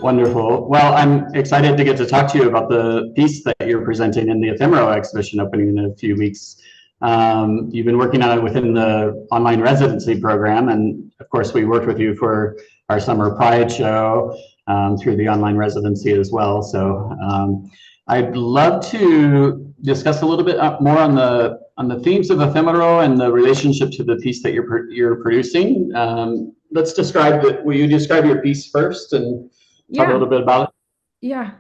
Wonderful. Well, I'm excited to get to talk to you about the piece that you're presenting in the Ephemeral exhibition opening in a few weeks. You've been working on it within the online residency program, and of course, we worked with you for our summer Pride show through the online residency as well. So I'd love to discuss a little bit more on the themes of ephemeral and the relationship to the piece that you're producing. Let's describe it. Will you describe your piece first and talk a Yeah, little bit about it? yeah.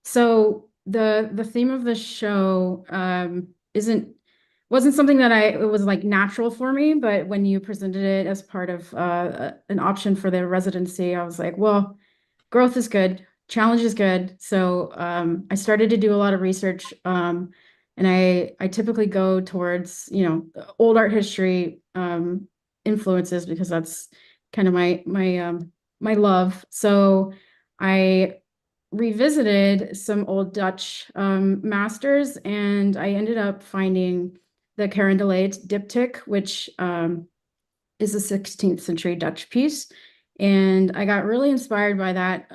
So the theme of the show isn't wasn't something that it was like natural for me, but when you presented it as part of an option for the residency, I was like, well, growth is good, challenge is good. So I started to do a lot of research, and I typically go towards, old art history influences because that's kind of my love. So I revisited some old Dutch masters, and I ended up finding the Carondelet diptych, which is a 16th century Dutch piece. And I got really inspired by that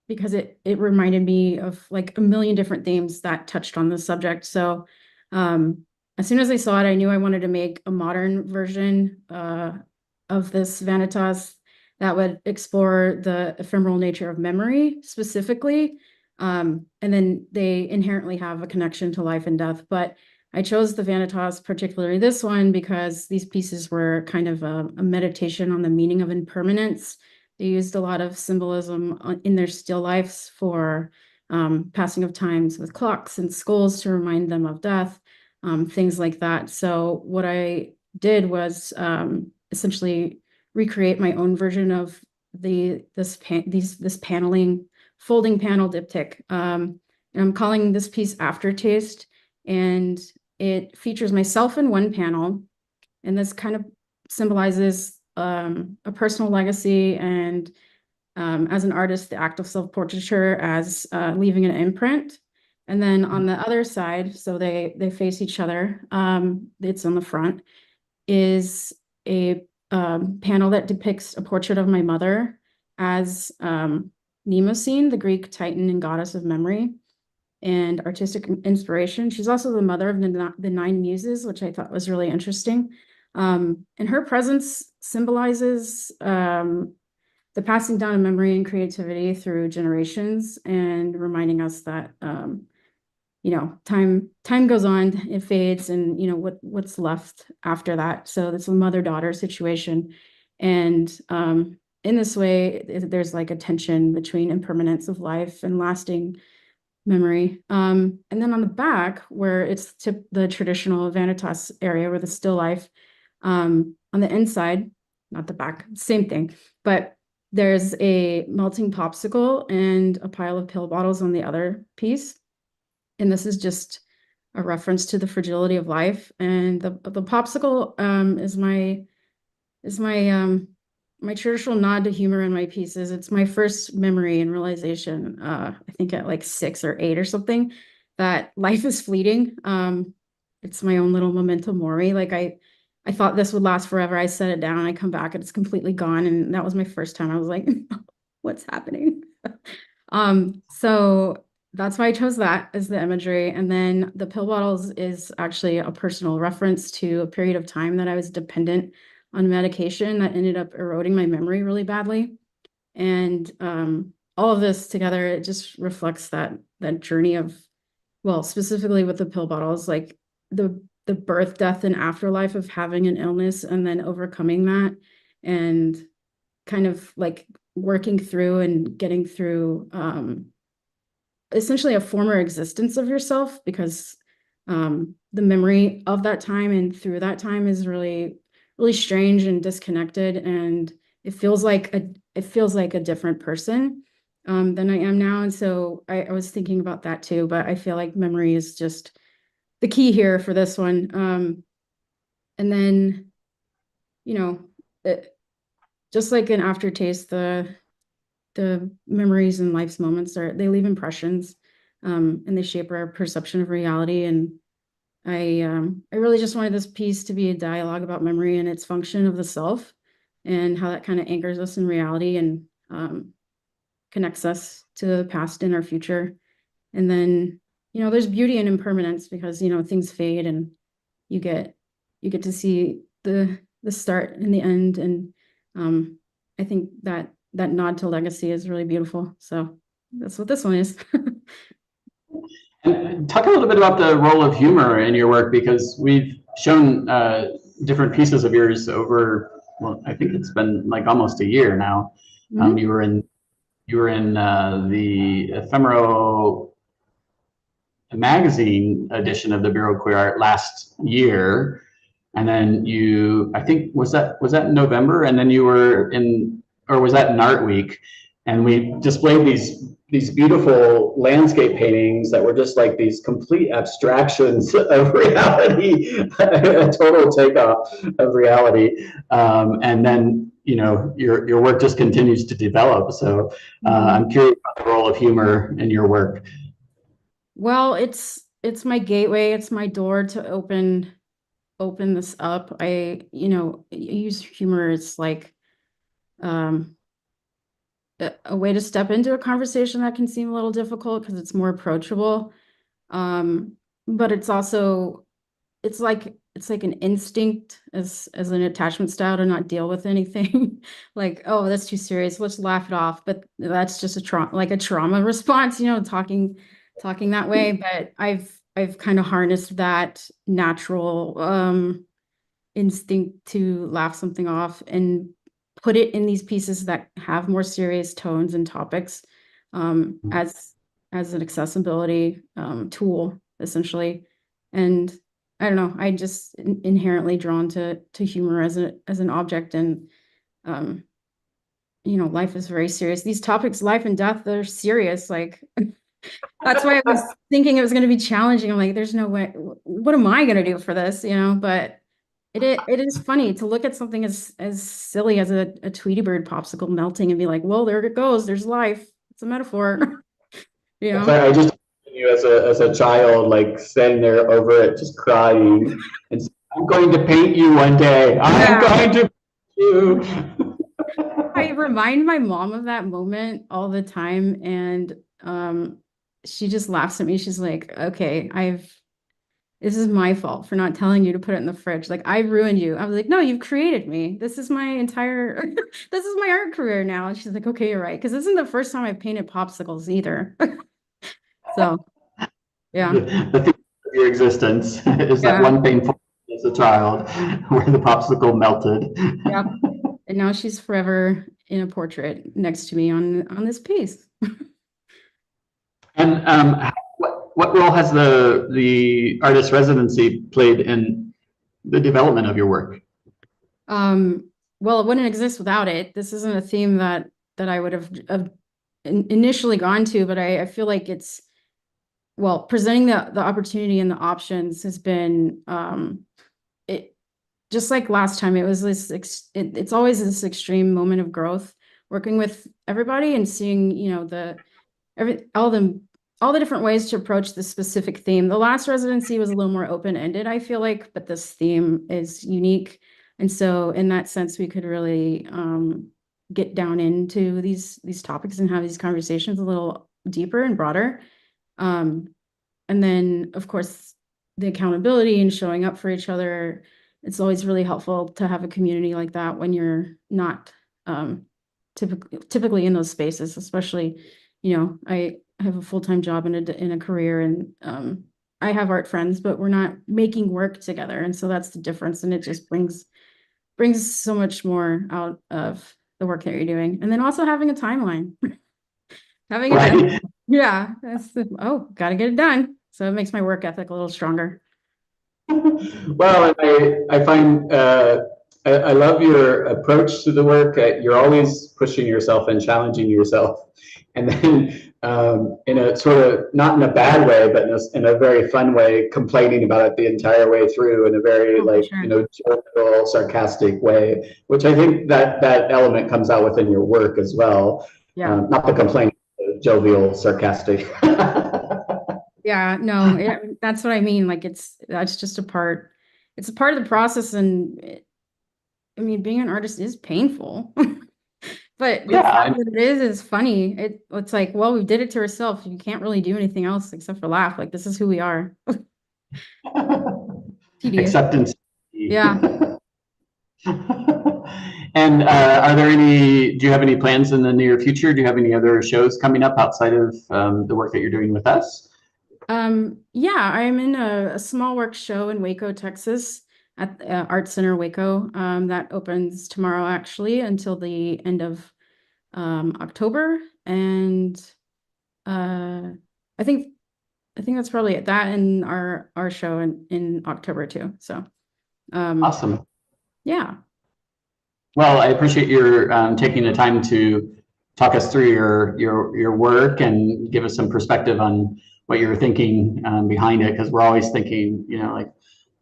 because it reminded me of like a million different themes that touched on the subject. So as soon as I saw it, I knew I wanted to make a modern version of this Vanitas that would explore the ephemeral nature of memory specifically. And then they inherently have a connection to life and death. But I chose the Vanitas, particularly this one, because these pieces were kind of a meditation on the meaning of impermanence. They used a lot of symbolism in their still lifes for passing of times with clocks and skulls to remind them of death, things like that. So what I did was essentially recreate my own version of this paneling folding panel diptych. And I'm calling this piece Aftertaste, and it features myself in one panel, and this kind of symbolizes a personal legacy and as an artist, the act of self-portraiture as leaving an imprint. And then on the other side, so they face each other, it's on the front, is a panel that depicts a portrait of my mother as Mnemosyne, the Greek titan and goddess of memory and artistic inspiration. She's also the mother of the nine muses, which I thought was really interesting. And her presence symbolizes the passing down of memory and creativity through generations, and reminding us that time goes on, it fades, and what's left after that. So it's a mother-daughter situation, and in this way, there's like a tension between impermanence of life and lasting memory. And then on the back, where it's the traditional Vanitas area, where the still life, on the inside, not the back, same thing, but there's a melting popsicle and a pile of pill bottles on the other piece. And this is just a reference to the fragility of life. And the popsicle is my traditional nod to humor in my pieces. It's my first memory and realization, I think at like 6 or 8 or something, that life is fleeting. It's my own little memento mori. Like I thought this would last forever. I set it down, I come back and it's completely gone. And that was my first time. I was like, what's happening? So that's why I chose that as the imagery. And then the pill bottles is actually a personal reference to a period of time that I was dependent on medication that ended up eroding my memory really badly. And all of this together, it just reflects that journey of, well, specifically with the pill bottles, like the birth, death, and afterlife of having an illness and then overcoming that, and kind of like working through and getting through essentially a former existence of yourself, because the memory of that time and through that time is really, really strange and disconnected, and it feels like a different person than I am now. And so I was thinking about that too, but I feel like memory is just the key here for this one. And then, you know, it, just like an aftertaste, the memories and life's moments they leave impressions, and they shape our perception of reality. And I really just wanted this piece to be a dialogue about memory and its function of the self, and how that kind of anchors us in reality. And connects us to the past and our future. And then, there's beauty in impermanence because, things fade and you get to see the start and the end. And I think that nod to legacy is really beautiful. So that's what this one is. And talk a little bit about the role of humor in your work, because we've shown different pieces of yours over, well, I think it's been like almost a year now. Mhm. You were in the Ephemero magazine edition of the Bureau of Queer Art last year, and then I think was that in November, and then you were in, or was that in Art Week, and we displayed these beautiful landscape paintings that were just like these complete abstractions of reality, a total takeoff of reality, and then your work just continues to develop. So I'm curious about the role of humor in your work. Well, it's my gateway, it's my door to open this up. I use humor as like um a way to step into a conversation that can seem a little difficult because it's more approachable. But it's like an instinct as an attachment style to not deal with anything. Like, oh, that's too serious, let's laugh it off. But that's just a trauma response, talking that way. But I've kind of harnessed that natural instinct to laugh something off and put it in these pieces that have more serious tones and topics, as an accessibility tool, essentially. And I don't know, I just inherently drawn to humor as an object. And um, life is very serious. These topics, life and death, they're serious. Like that's why I was thinking it was going to be challenging. I'm like, there's no way. What am I going to do for this? But it is funny to look at something as silly as a Tweety Bird popsicle melting and be like, well, there it goes. There's life. It's a metaphor. you know? I just you as a child, like standing there over it, just crying, and saying, I'm going to paint you one day. I'm Yeah. going to paint you. I remind my mom of that moment all the time, and she just laughs at me. She's like, okay, this is my fault for not telling you to put it in the fridge. Like I ruined you. I was like, no, you've created me. This is my entire, this is my art career now. And she's like, okay, you're right. Because this isn't the first time I've painted popsicles either. So yeah, The theme of your existence is that yeah, one painful as a child where the popsicle melted. yep. And now she's forever in a portrait next to me on this piece. And what role has the artist residency played in the development of your work? Well, it wouldn't exist without it. This isn't a theme that I would have initially gone to, but I feel like it's, well, presenting the opportunity and the options has been it just like last time. It was it's always this extreme moment of growth, working with everybody and seeing all the different ways to approach this specific theme. The last residency was a little more open-ended, I feel like, but this theme is unique. And so in that sense, we could really get down into these topics and have these conversations a little deeper and broader. Um, and then, of course, the accountability and showing up for each other. It's always really helpful to have a community like that when you're not typically in those spaces, especially, I have a full-time job in a career, and I have art friends, but we're not making work together. And so that's the difference. And it just brings so much more out of the work that you're doing. And then also having a timeline, having a deadline. Right. Yeah, gotta get it done. So it makes my work ethic a little stronger. Well, I find I love your approach to the work. You're always pushing yourself and challenging yourself, and then in a sort of not in a bad way, but in a very fun way, complaining about it the entire way through in a very Oh, for sure. jovial, sarcastic way, which I think that element comes out within your work as well. Yeah. Not the complaining, the jovial, sarcastic. Yeah, no, that's what I mean. Like that's just it's a part of the process. And I mean, being an artist is painful. But the Yeah, fact that it is funny. It's like, well, we did it to ourselves. You can't really do anything else except for laugh. Like this is who we are. Tedious. acceptance. Yeah. And do you have any plans in the near future? Do you have any other shows coming up outside of the work that you're doing with us? Yeah, I'm in a small work show in Waco, Texas at Art Center Waco. That opens tomorrow actually until the end of October. And uh, I think I think that's probably it. That and our show in October too. So um, Awesome. yeah. Well, I appreciate your taking the time to talk us through your work and give us some perspective on what you're thinking behind it, because we're always thinking, like,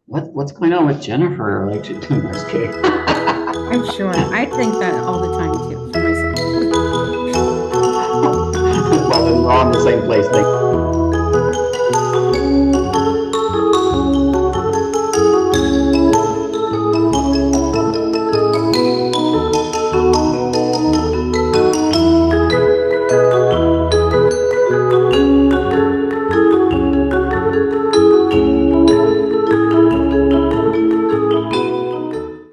what's going on with Jennifer? Like, I'm just kidding. I'm sure. I think that all the time too for myself. Well, then we're all in the same place. Thank you.